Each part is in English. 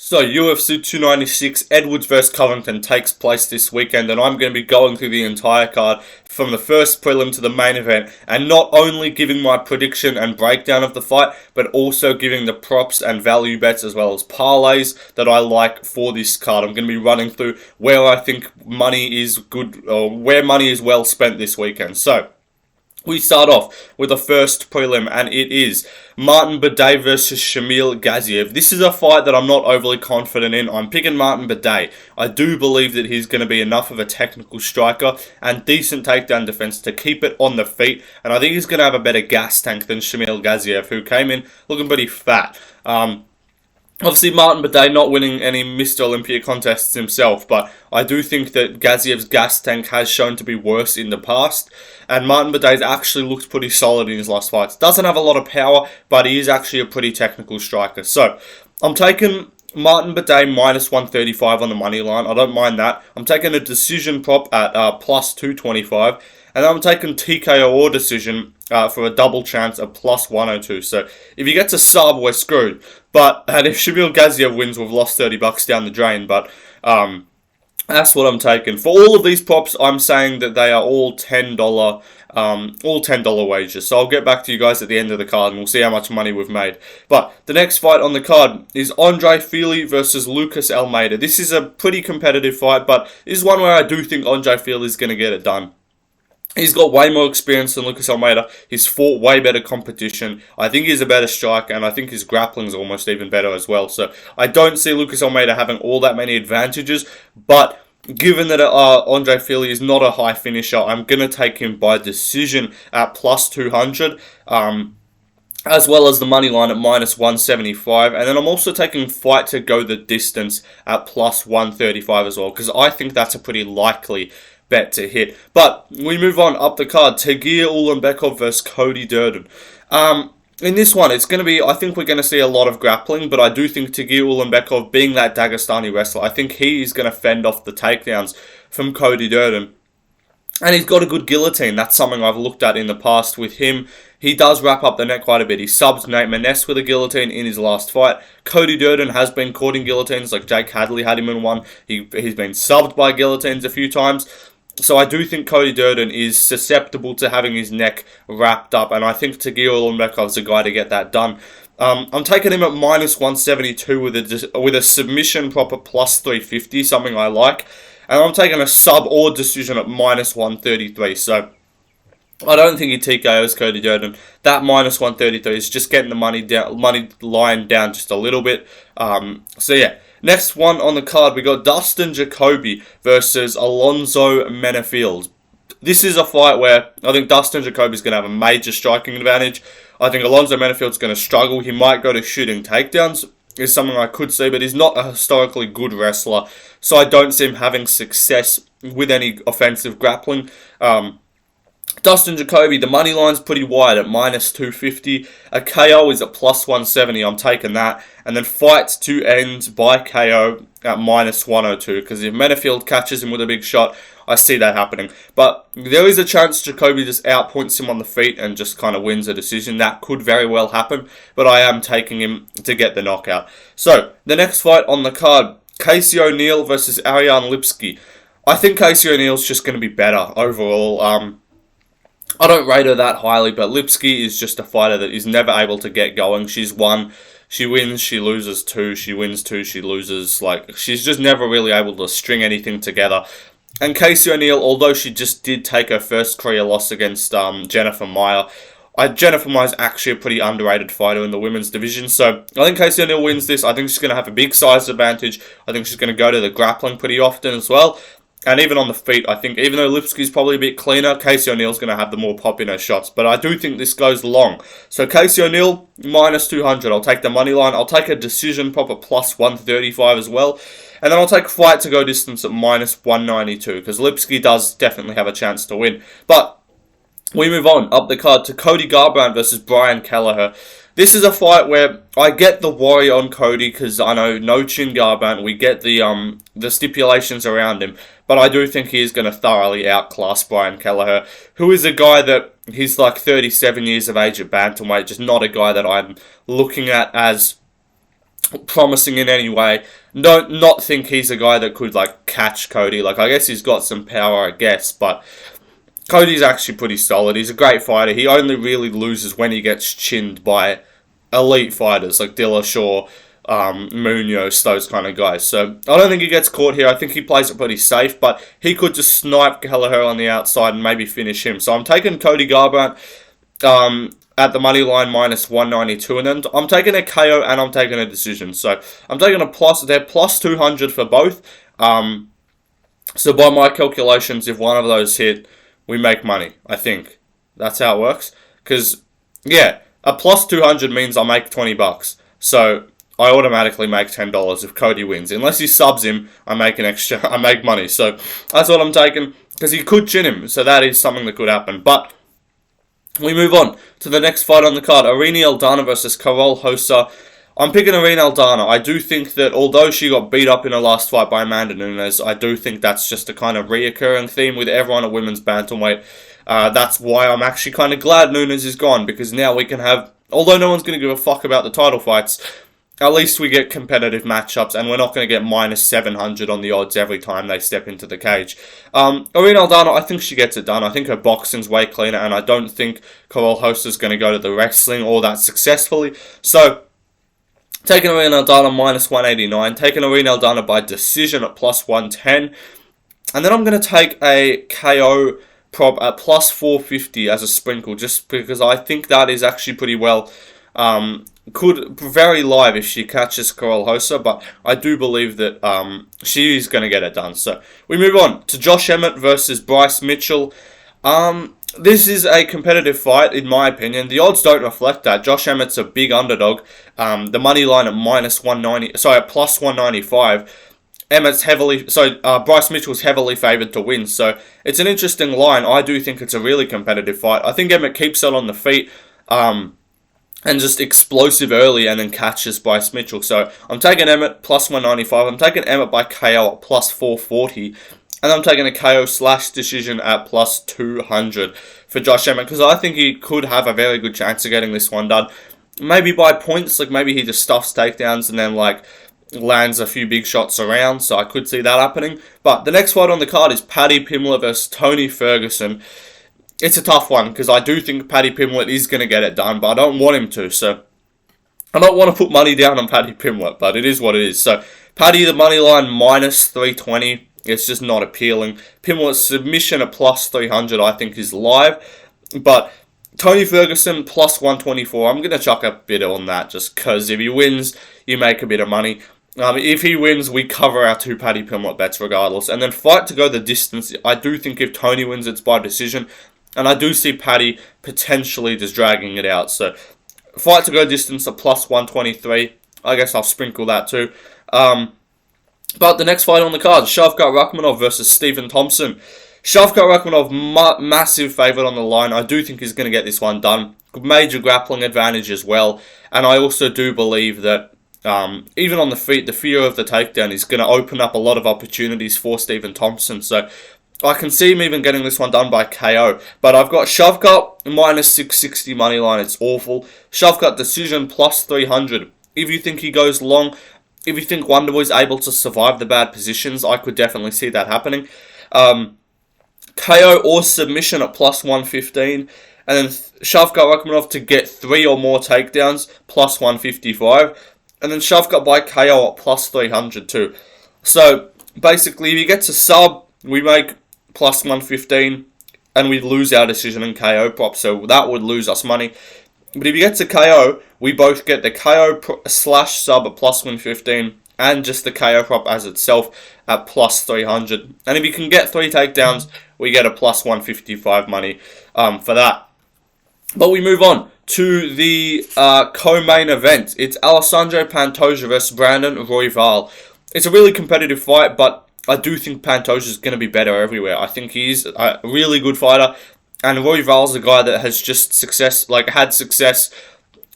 So, UFC 296, Edwards vs Covington takes place this weekend, and I'm going to be going through the entire card from the first prelim to the main event, and not only giving my prediction and breakdown of the fight, but also giving the props and value bets as well as parlays that I like for this card. I'm going to be running through where I think money is good, or where money is well spent this weekend. So, we start off with the first prelim, and it is Martin Buday versus Shamil Gaziev. This is a fight that I'm not overly confident in. I'm picking Martin Buday. I do believe that he's going to be enough of a technical striker and decent takedown defense to keep it on the feet, and I think he's going to have a better gas tank than Shamil Gaziev, who came in looking pretty fat. Obviously, Martin Buday not winning any Mr. Olympia contests himself, but I do think that Gaziev's gas tank has shown to be worse in the past, and Martin Buday's actually looked pretty solid in his last fights. Doesn't have a lot of power, but he is actually a pretty technical striker. So, I'm taking Martin Buday minus 135 on the money line. I don't mind that. I'm taking a decision prop at plus 225, and then I'm taking TKO or decision for a double chance at plus 102. So, if he gets a sub, we're screwed. And if Shamil Gaziev wins, we've lost $30 down the drain. But that's what I'm taking. For all of these props, I'm saying that they are all $10 wagers. So I'll get back to you guys at the end of the card and we'll see how much money we've made. But the next fight on the card is Fili versus Lucas Almeida. This is a pretty competitive fight, but this is one where I do think Fili is going to get it done. He's got way more experience than Lucas Almeida. He's fought way better competition. I think he's a better striker, and I think his grappling's almost even better as well. So I don't see Lucas Almeida having all that many advantages, but given that Fili is not a high finisher, I'm going to take him by decision at plus 200, as well as the money line at minus 175. And then I'm also taking fight to go the distance at plus 135 as well, because I think that's a pretty likely bet to hit. But we move on up the card. Ulanbekov versus Cody Durden. In this one, it's going to be, I think we're going to see a lot of grappling, but I do think Ulanbekov, being that Dagestani wrestler, I think he is going to fend off the takedowns from Cody Durden. And he's got a good guillotine. That's something I've looked at in the past with him. He does wrap up the neck quite a bit. He subbed Nate Maness with a guillotine in his last fight. Cody Durden has been caught in guillotines, like Jake Hadley had him in one. He's been subbed by guillotines a few times. So I do think Cody Durden is susceptible to having his neck wrapped up, and I think Ulanbekov is a guy to get that done. I'm taking him at minus 172 with a submission prop at plus 350, something I like. And I'm taking a sub or decision at minus 133. So I don't think he TKOs Cody Durden. That minus 133 is just getting the money line down just a little bit. So yeah. Next one on the card, we got Dustin Jacoby versus Alonzo Menifeild. This is a fight where I think Dustin Jacoby is going to have a major striking advantage. I think Alonzo Menifield's going to struggle. He might go to shooting takedowns, is something I could see, but he's not a historically good wrestler, so I don't see him having success with any offensive grappling. Dustin Jacoby, the money line's pretty wide at minus 250. A KO is at plus 170. I'm taking that. And then fights to end by KO at minus 102. Because if Menifeild catches him with a big shot, I see that happening. But there is a chance Jacoby just outpoints him on the feet and just kind of wins a decision. That could very well happen. But I am taking him to get the knockout. So, the next fight on the card, Casey O'Neill versus Ariane Lipski. I think Casey O'Neill's just going to be better overall. I don't rate her that highly, but Lipski is just a fighter that is never able to get going. She's won, she wins, she loses two, she wins two, she loses. Like, she's just never really able to string anything together. And Casey O'Neill, although she just did take her first career loss against Jennifer Maia, Jennifer Maia's actually a pretty underrated fighter in the women's division. So I think Casey O'Neill wins this. I think she's going to have a big size advantage. I think she's going to go to the grappling pretty often as well. And even on the feet, I think, even though Lipski's probably a bit cleaner, Casey O'Neill's going to have the more pop in her shots. But I do think this goes long. So Casey O'Neill, minus 200. I'll take the money line. I'll take a decision prop at plus 135 as well. And then I'll take fight to go distance at minus 192. Because Lipski does definitely have a chance to win. But we move on up the card to Cody Garbrandt versus Brian Kelleher. This is a fight where I get the worry on Cody because I know no chin Garbrandt. We get the stipulations around him, but I do think he is going to thoroughly outclass Brian Kelleher, who is a guy that he's like 37 years of age at bantamweight, just not a guy that I'm looking at as promising in any way. Don't not think he's a guy that could like catch Cody. Like, I guess he's got some power, I guess, but Cody's actually pretty solid. He's a great fighter. He only really loses when he gets chinned by elite fighters like Dillashaw, Munoz, those kind of guys. So I don't think he gets caught here. I think he plays it pretty safe, but he could just snipe Kelleher on the outside and maybe finish him. So I'm taking Cody Garbrandt at the money line minus 192, and then I'm taking a KO and I'm taking a decision. So I'm taking a plus. They're plus 200 for both. So by my calculations, if one of those hit, we make money. I think that's how it works. Because yeah, a plus 200 means I make $20. So I automatically make $10 if Cody wins. Unless he subs him, I make an extra. I make money. So that's what I'm taking, because he could chin him. So that is something that could happen. But we move on to the next fight on the card. Aldana versus Rosa. I'm picking Aldana. I do think that although she got beat up in her last fight by Amanda Nunes, I do think that's just a kind of reoccurring theme with everyone at women's bantamweight. That's why I'm actually kind of glad Nunes is gone, because now we can have, although no one's going to give a fuck about the title fights, at least we get competitive matchups, and we're not going to get minus 700 on the odds every time they step into the cage. Aldana, I think she gets it done. I think her boxing's way cleaner, and I don't think Rosa's going to go to the wrestling all that successfully. So, taking Aldana minus 189, taking Aldana by decision at plus 110, and then I'm going to take a KO prop at plus 450 as a sprinkle, just because I think that is actually pretty well. Could very live if she catches Rosa, but I do believe that she's going to get it done. So we move on to Josh Emmett versus Bryce Mitchell. This is a competitive fight, in my opinion. The odds don't reflect that. Josh Emmett's a big underdog. The money line at minus 190, sorry, at plus 195. Bryce Mitchell's heavily favoured to win. So it's an interesting line. I do think it's a really competitive fight. I think Emmett keeps it on the feet. And just explosive early and then catches Bryce Mitchell. So I'm taking Emmett plus 195. I'm taking Emmett by KO at plus 440. And I'm taking a KO / decision at plus 200 for Josh Emmett, because I think he could have a very good chance of getting this one done. Maybe by points, like maybe he just stuffs takedowns and then like lands a few big shots around. So I could see that happening. But the next fight on the card is Paddy Pimblett versus Tony Ferguson. It's a tough one, because I do think Paddy Pimblett is going to get it done, but I don't want him to. So I don't want to put money down on Paddy Pimblett, but it is what it is. So Paddy, the money line, minus 320. It's just not appealing. Pimblett's submission at plus 300, I think, is live. But Tony Ferguson, plus 124. I'm going to chuck a bit on that, just because if he wins, you make a bit of money. If he wins, we cover our two Paddy Pimblett bets regardless. And then fight to go the distance. I do think if Tony wins, it's by decision. And I do see Paddy potentially just dragging it out. So, fight to go distance at plus 123. I guess I'll sprinkle that too. But the next fight on the card, Shavkat Rakhmonov versus Stephen Thompson. Shavkat Rakhmonov, massive favourite on the line. I do think he's going to get this one done. Major grappling advantage as well. And I also do believe that even on the feet, the fear of the takedown is going to open up a lot of opportunities for Stephen Thompson. So, I can see him even getting this one done by KO. But I've got Shavkat minus 660 money line. It's awful. Shavkat decision plus 300. If you think he goes long, if you think Wonderboy's able to survive the bad positions, I could definitely see that happening. KO or submission at plus 115. And then Shavkat Rakhmonov to get 3 or more takedowns, plus 155. And then Shavkat by KO at plus 300 too. So basically, if he gets a sub, we make plus 115, and we lose our decision and KO prop, so that would lose us money. But if you get to KO, we both get the KO / sub at plus 115, and just the KO prop as itself at plus 300. And if you can get 3 takedowns, we get a plus 155 money for that. But we move on to the co-main event. It's Alessandro Pantoja versus Brandon Royval. It's a really competitive fight, but I do think Pantoja is going to be better everywhere. I think he's a really good fighter, and Royval's a guy that has just had success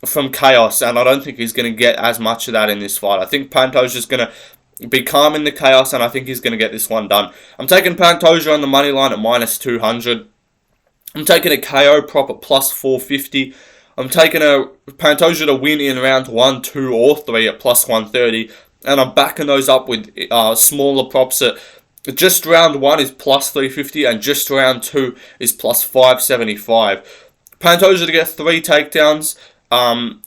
from chaos, and I don't think he's going to get as much of that in this fight. I think Pantoja's going to be calm in the chaos, and I think he's going to get this one done. I'm taking Pantoja on the money line at minus 200. I'm taking a KO prop at plus 450. I'm taking a Pantoja to win in round 1, 2, or 3 at plus 130. And I'm backing those up with smaller props at just round 1 is plus 350 and just round 2 is plus 575. Pantoja to get 3 takedowns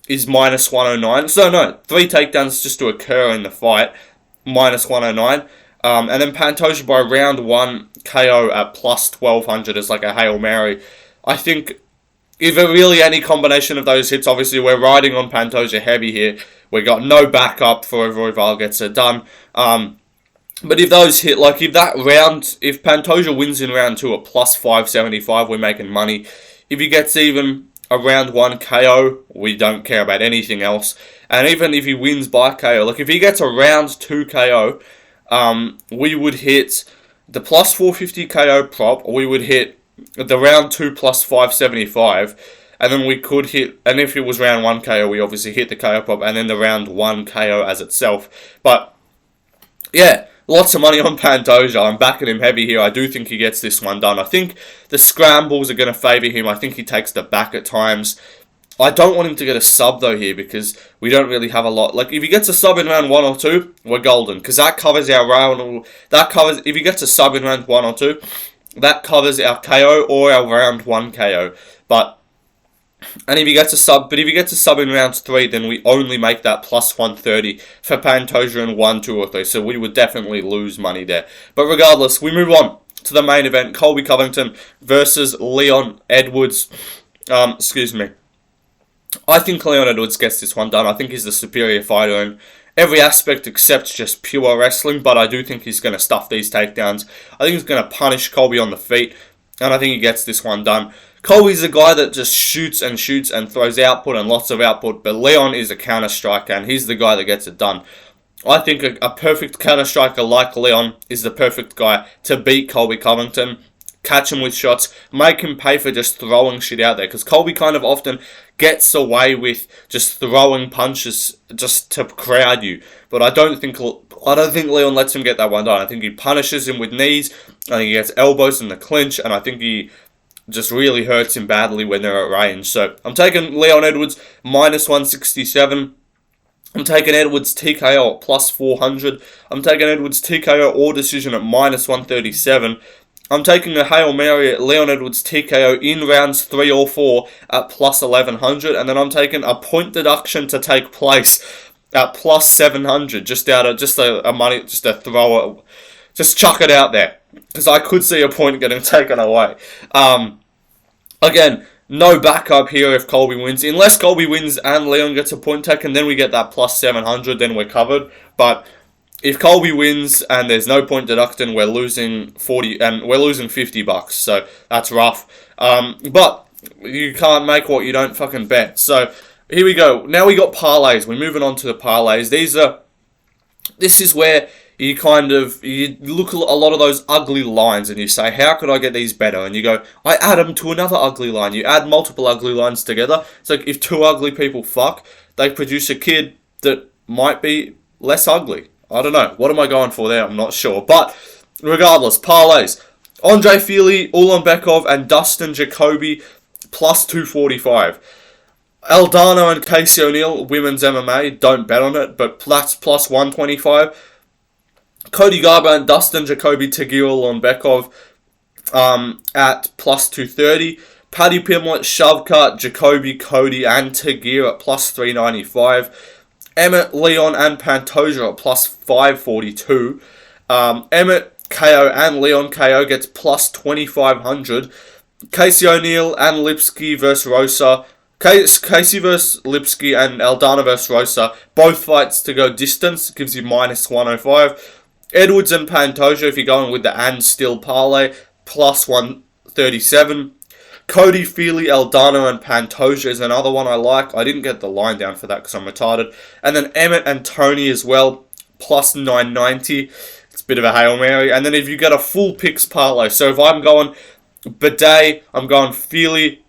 is minus 109. So no, 3 takedowns just to occur in the fight, minus 109. And then Pantoja by round 1 KO at plus 1200 is like a Hail Mary. I think if really any combination of those hits, obviously we're riding on Pantoja heavy here. We got no backup for if Royval gets it done. But if those hit, like if Pantoja wins in round 2 at plus 575, we're making money. If he gets even a round 1 KO, we don't care about anything else. And even if he wins by KO, like if he gets a round 2 KO, we would hit the plus 450 KO prop, or we would hit the round 2 plus 575, and then we could hit, and if it was round 1 KO, we obviously hit the KO prop, and then the round 1 KO as itself. But, yeah, lots of money on Pantoja. I'm backing him heavy here. I do think he gets this one done. I think the scrambles are going to favour him. I think he takes the back at times. I don't want him to get a sub, though, here, because we don't really have a lot. Like, if he gets a sub in round 1 or 2, we're golden, because that covers our round. If he gets a sub in round 1 or 2, that covers our KO or our round 1 KO. And if he gets a sub in round 3, then we only make that plus 130 for Pantoja in 1, 2, or 3. So we would definitely lose money there. But regardless, we move on to the main event. Colby Covington versus Leon Edwards. I think Leon Edwards gets this one done. I think he's the superior fighter in every aspect except just pure wrestling, but I do think he's going to stuff these takedowns. I think he's going to punish Colby on the feet, and I think he gets this one done. Colby's a guy that just shoots and throws output and lots of output, but Leon is a counter striker, and he's the guy that gets it done. I think a perfect counter striker like Leon is the perfect guy to beat Colby Covington. Catch him with shots, make him pay for just throwing shit out there, because Colby kind of often gets away with just throwing punches just to crowd you. But I don't think Leon lets him get that one done. I think he punishes him with knees. I think he gets elbows in the clinch, and I think he just really hurts him badly when they're at range. So I'm taking Leon Edwards minus 167. I'm taking Edwards TKO at plus 400. I'm taking Edwards TKO or decision at minus 137. I'm taking a Hail Mary at Leon Edwards TKO in rounds 3 or 4 at plus 1100. And then I'm taking a point deduction to take place at plus 700. Just a throw. Just chuck it out there, because I could see a point getting taken away. Again, no backup here if Colby wins. Unless Colby wins and Leon gets a point taken, then we get that plus 700, then we're covered. But if Colby wins and there's no point deducting, we're losing $50, so that's rough. But you can't make what you don't fucking bet. So here we go. Now we got parlays. We're moving on to the parlays. This is where you look at a lot of those ugly lines and you say, how could I get these better? And you go, I add them to another ugly line. You add multiple ugly lines together. It's like if 2 ugly people fuck, they produce a kid that might be less ugly. I don't know. What am I going for there? I'm not sure. But regardless, parlays. Andre Fili, Ulanbekov, and Dustin Jacoby plus 245. Aldana and Casey O'Neill, women's MMA, don't bet on it, but that's plus 125. Cody Garbrandt, Dustin Jacoby, Tagir Ulanbekov at plus 230. Paddy Pimblett, Shavkat, Jacoby, Cody, and Tagir at plus 395. Emmett, Leon, and Pantoja at plus 542. Emmett, KO, and Leon KO gets plus 2,500. Casey O'Neill and Lipski versus Rosa. Casey versus Lipski and Aldana versus Rosa. Both fights to go distance. Gives you minus 105. Edwards and Pantoja, if you're going with the and still parlay, plus 137. Cody, Fili, Aldana, and Pantoja is another one I like. I didn't get the line down for that because I'm retarded. And then Emmett and Tony as well, plus 990. It's a bit of a Hail Mary. And then if you get a full picks parlay, so if I'm going Buday, I'm going Fili.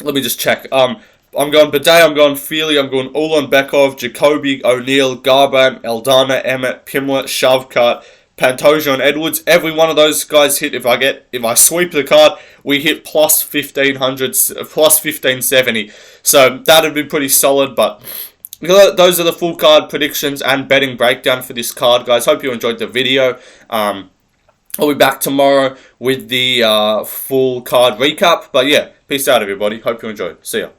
Let me just check. I'm going Buday, I'm going Fili, I'm going Ulanbekov, Jacoby, O'Neill, Garbrandt, Aldana, Emmett, Pimblett, Shavkat, Pantoja and Edwards. Every one of those guys hit. If I sweep the card, we hit plus 1500, plus 1570. So that'd be pretty solid. But those are the full card predictions and betting breakdown for this card, guys. Hope you enjoyed the video. I'll be back tomorrow with the full card recap. But yeah, peace out, everybody. Hope you enjoyed. See ya.